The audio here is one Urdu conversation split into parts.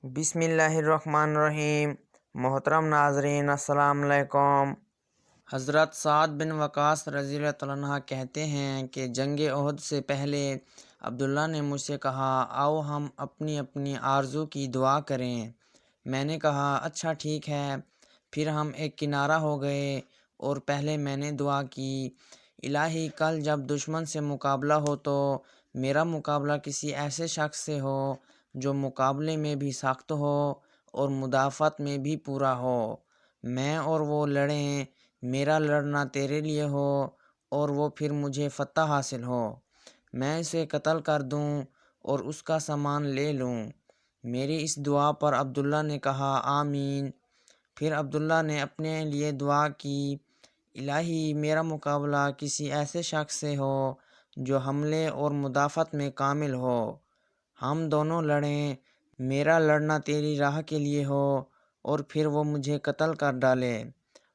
بسم اللہ الرحمن الرحیم۔ محترم ناظرین السلام علیکم۔ حضرت سعد بن وقاص رضی اللہ تعالیٰ عنہ کہتے ہیں کہ جنگ احد سے پہلے عبداللہ نے مجھ سے کہا آؤ ہم اپنی اپنی آرزو کی دعا کریں۔ میں نے کہا اچھا ٹھیک ہے۔ پھر ہم ایک کنارہ ہو گئے اور پہلے میں نے دعا کی، الہی کل جب دشمن سے مقابلہ ہو تو میرا مقابلہ کسی ایسے شخص سے ہو جو مقابلے میں بھی سخت ہو اور مدافعت میں بھی پورا ہو۔ میں اور وہ لڑیں، میرا لڑنا تیرے لیے ہو اور وہ پھر مجھے فتح حاصل ہو۔ میں اسے قتل کر دوں اور اس کا سامان لے لوں۔ میری اس دعا پر عبداللہ نے کہا آمین۔ پھر عبداللہ نے اپنے لیے دعا کی، الہی میرا مقابلہ کسی ایسے شخص سے ہو جو حملے اور مدافعت میں کامل ہو۔ ہم دونوں لڑیں، میرا لڑنا تیری راہ کے لیے ہو اور پھر وہ مجھے قتل کر ڈالے۔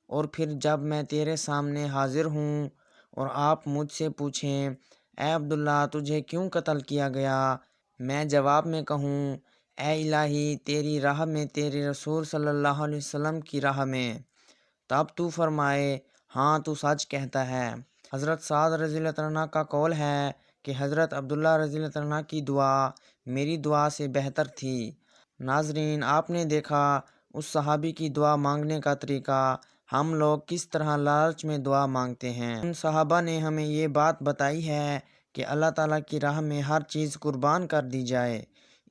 اور پھر جب میں تیرے سامنے حاضر ہوں اور آپ مجھ سے پوچھیں اے عبداللہ تجھے کیوں قتل کیا گیا، میں جواب میں کہوں اے الہی تیری راہ میں، تیرے رسول صلی اللہ علیہ وسلم کی راہ میں، تب تو فرمائے ہاں تو سچ کہتا ہے۔ حضرت سعد رضی اللہ عنہ کا قول ہے کہ حضرت عبداللہ رضی اللہ عنہ کی دعا میری دعا سے بہتر تھی۔ ناظرین آپ نے دیکھا اس صحابی کی دعا مانگنے کا طریقہ، ہم لوگ کس طرح لالچ میں دعا مانگتے ہیں۔ ان صحابہ نے ہمیں یہ بات بتائی ہے کہ اللہ تعالیٰ کی راہ میں ہر چیز قربان کر دی جائے۔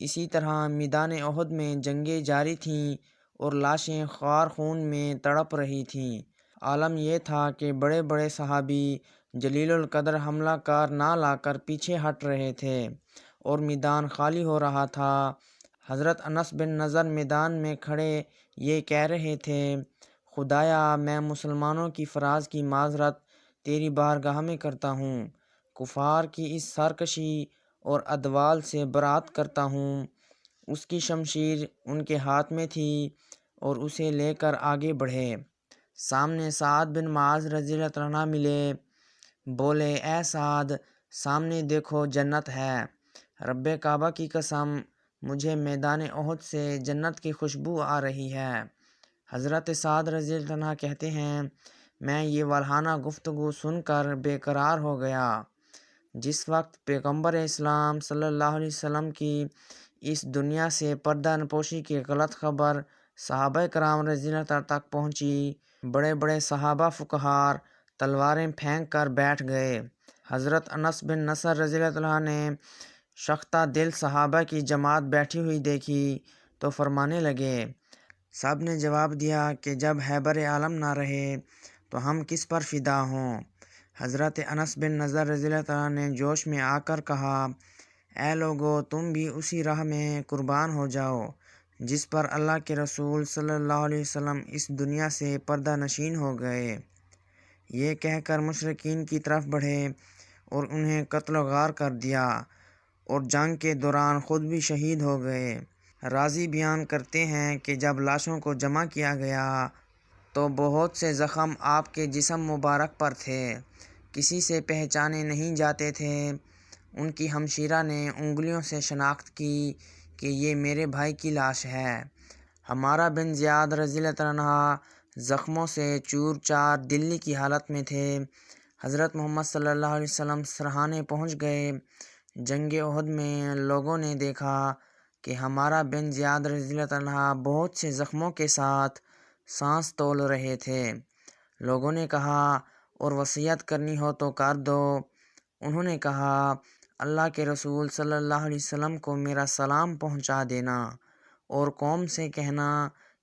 اسی طرح میدان احد میں جنگیں جاری تھیں اور لاشیں خوار خون میں تڑپ رہی تھیں۔ عالم یہ تھا کہ بڑے بڑے صحابی جلیل القدر حملہ کار نہ لا کر پیچھے ہٹ رہے تھے اور میدان خالی ہو رہا تھا۔ حضرت انس بن نضر میدان میں کھڑے یہ کہہ رہے تھے، خدایا میں مسلمانوں کی فراز کی معذرت تیری بارگاہ میں کرتا ہوں، کفار کی اس سرکشی اور ادوال سے برات کرتا ہوں۔ اس کی شمشیر ان کے ہاتھ میں تھی اور اسے لے کر آگے بڑھے۔ سامنے سعد بن معاذ رضی اللہ عنہ ملے، بولے اے سعد سامنے دیکھو جنت ہے، رب کعبہ کی قسم مجھے میدان احد سے جنت کی خوشبو آ رہی ہے۔ حضرت سعد رضی اللہ عنہ کہتے ہیں میں یہ والہانہ گفتگو سن کر بے قرار ہو گیا۔ جس وقت پیغمبر اسلام صلی اللہ علیہ وسلم کی اس دنیا سے پردہ نپوشی کی غلط خبر صحابہ کرام رضی اللہ عنہ تک پہنچی، بڑے بڑے صحابہ فقہار تلواریں پھینک کر بیٹھ گئے۔ حضرت انس بن نصر رضی اللہ عنہ نے شختہ دل صحابہ کی جماعت بیٹھی ہوئی دیکھی تو فرمانے لگے، سب نے جواب دیا کہ جب حیبر عالم نہ رہے تو ہم کس پر فدا ہوں۔ حضرت انس بن نضر رضی اللہ عنہ نے جوش میں آ کر کہا، اے لوگو تم بھی اسی راہ میں قربان ہو جاؤ جس پر اللہ کے رسول صلی اللہ علیہ وسلم اس دنیا سے پردہ نشین ہو گئے۔ یہ کہہ کر مشرکین کی طرف بڑھے اور انہیں قتل و غار کر دیا اور جنگ کے دوران خود بھی شہید ہو گئے۔ راضی بیان کرتے ہیں کہ جب لاشوں کو جمع کیا گیا تو بہت سے زخم آپ کے جسم مبارک پر تھے، کسی سے پہچانے نہیں جاتے تھے۔ ان کی ہمشیرہ نے انگلیوں سے شناخت کی کہ یہ میرے بھائی کی لاش ہے۔ ہمارا بن زیاد رضی اللہ عنہ زخموں سے چور چار دلی کی حالت میں تھے۔ حضرت محمد صلی اللہ علیہ وسلم سرہانے پہنچ گئے۔ جنگ احد میں لوگوں نے دیکھا کہ ہمارا بن زیاد رضی اللہ عنہ بہت سے زخموں کے ساتھ سانس تول رہے تھے۔ لوگوں نے کہا اور وصیت کرنی ہو تو کر دو۔ انہوں نے کہا اللہ کے رسول صلی اللہ علیہ وسلم کو میرا سلام پہنچا دینا اور قوم سے کہنا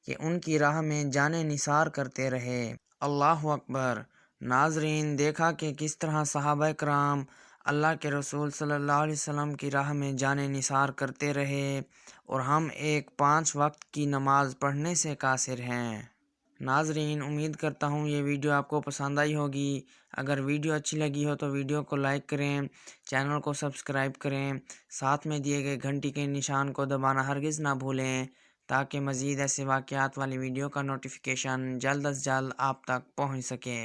کہ ان کی راہ میں جانیں نثار کرتے رہے۔ اللہ اکبر۔ ناظرین دیکھا کہ کس طرح صحابہ کرام اللہ کے رسول صلی اللہ علیہ وسلم کی راہ میں جانیں نثار کرتے رہے اور ہم ایک 5 وقت کی نماز پڑھنے سے قاصر ہیں۔ ناظرین امید کرتا ہوں یہ ویڈیو آپ کو پسند آئی ہوگی۔ اگر ویڈیو اچھی لگی ہو تو ویڈیو کو لائک کریں، چینل کو سبسکرائب کریں، ساتھ میں دیے گئے گھنٹی کے نشان کو دبانا ہرگز نہ بھولیں تاکہ مزید ایسے واقعات والی ویڈیو کا نوٹیفیکیشن جلد از جلد آپ تک پہنچ سکے۔